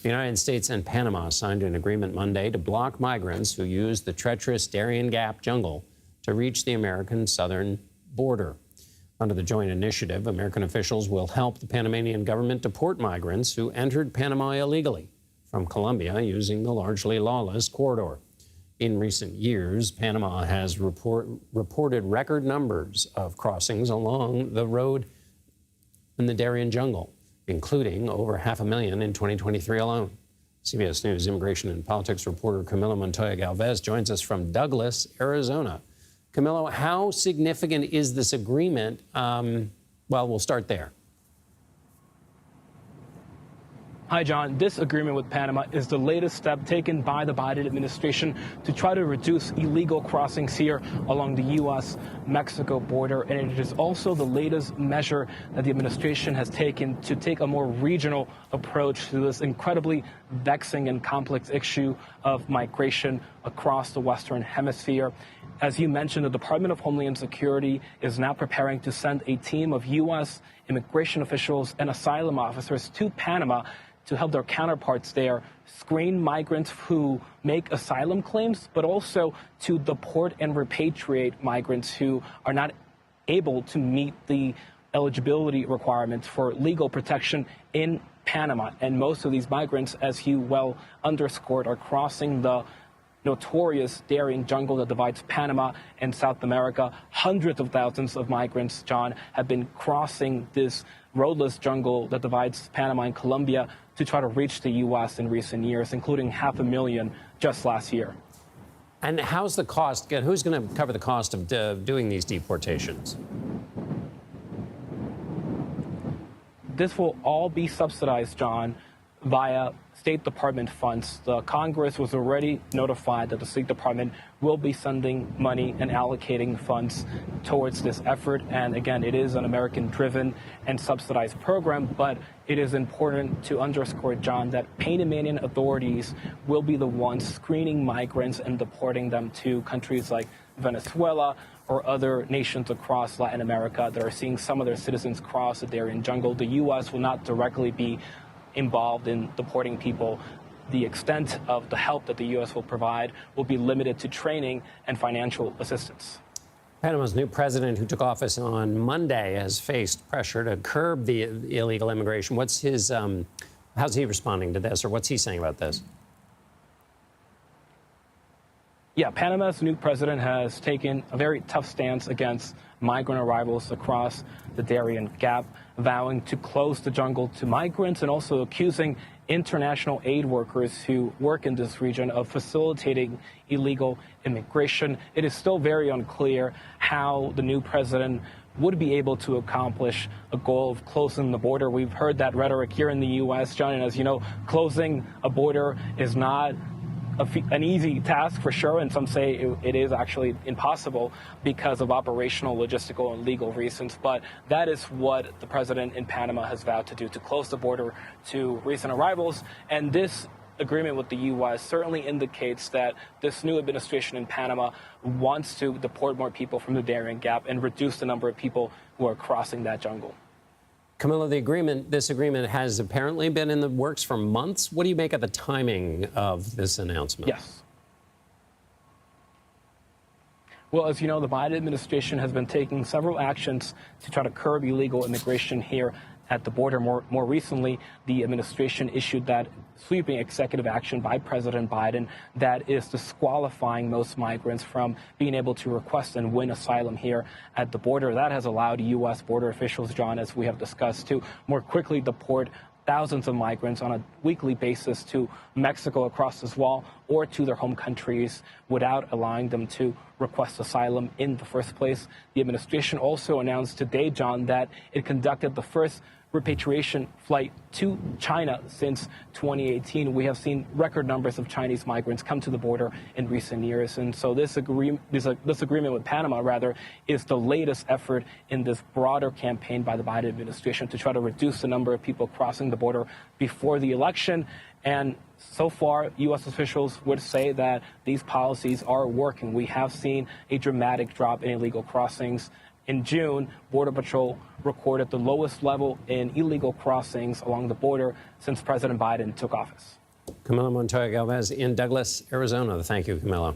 The United States and Panama signed an agreement Monday to block migrants who use the treacherous Darién Gap jungle to reach the American southern border. Under the joint initiative, American officials will help the Panamanian government deport migrants who entered Panama illegally from Colombia using the largely lawless corridor. In recent years, Panama has reported record numbers of crossings along the road in the Darién jungle, including over 500,000 in 2023 alone. CBS News immigration and politics reporter Camilo Montoya-Galvez joins us from Douglas, Arizona. Camilo, how significant is this agreement? Well, we'll start there. Hi, John. This agreement with Panama is the latest step taken by the Biden administration to try to reduce illegal crossings here along the U.S.-Mexico border. And it is also the latest measure that the administration has taken to take a more regional approach to this incredibly vexing and complex issue of migration across the Western Hemisphere. As you mentioned, the Department of Homeland Security is now preparing to send a team of U.S. immigration officials and asylum officers to Panama to help their counterparts there screen migrants who make asylum claims, but also to deport and repatriate migrants who are not able to meet the eligibility requirements for legal protection in Panama. And most of these migrants, as you well underscored, are crossing the notorious Darién jungle that divides Panama and South America. Hundreds of thousands of migrants, John, have been crossing this roadless jungle that divides Panama and Colombia to try to reach the U.S. in recent years, including 500,000 just last year. And how's the cost? Who's going to cover the cost of doing these deportations? This will all be subsidized, John, via State Department funds. The Congress was already notified that the State Department will be sending money and allocating funds towards this effort. And again, it is an American-driven and subsidized program, but it is important to underscore, John, that Panamanian authorities will be the ones screening migrants and deporting them to countries like Venezuela or other nations across Latin America that are seeing some of their citizens cross the Darién jungle. The U.S. will not directly be involved in deporting people. The extent of the help that the U.S. will provide will be limited to training and financial assistance. Panama's new president, who took office on Monday, has faced pressure to curb the illegal immigration. What's his, how's he responding to this, or what's he saying about this? Yeah, Panama's new president has taken a very tough stance against migrant arrivals across the Darién Gap, vowing to close the jungle to migrants and also accusing international aid workers who work in this region of facilitating illegal immigration. It is still very unclear how the new president would be able to accomplish a goal of closing the border. We've heard that rhetoric here in the U.S., John, and as you know, closing a border is not an easy task for sure, and some say it is actually impossible because of operational, logistical, and legal reasons. But that is what the president in Panama has vowed to do, to close the border to recent arrivals. And this agreement with the U.S. certainly indicates that this new administration in Panama wants to deport more people from the Darién Gap and reduce the number of people who are crossing that jungle. Camilo, this agreement has apparently been in the works for months. What do you make of the timing of this announcement? Yes. Well, as you know, the Biden administration has been taking several actions to try to curb illegal immigration here at the border. More recently, the administration issued that sweeping executive action by President Biden that is disqualifying most migrants from being able to request and win asylum here at the border. That has allowed U.S. border officials, John, as we have discussed, to more quickly deport thousands of migrants on a weekly basis to Mexico across this wall or to their home countries without allowing them to request asylum in the first place. The administration also announced today, John, that it conducted the first repatriation flight to China since 2018. We have seen record numbers of Chinese migrants come to the border in recent years. And so this agreement with Panama, rather, is the latest effort in this broader campaign by the Biden administration to try to reduce the number of people crossing the border before the election. And so far, U.S. officials would say that these policies are working. We have seen a dramatic drop in illegal crossings In June, Border Patrol recorded the lowest level in illegal crossings along the border since President Biden took office. Camilo Montoya-Galvez in Douglas, Arizona. Thank you, Camilo.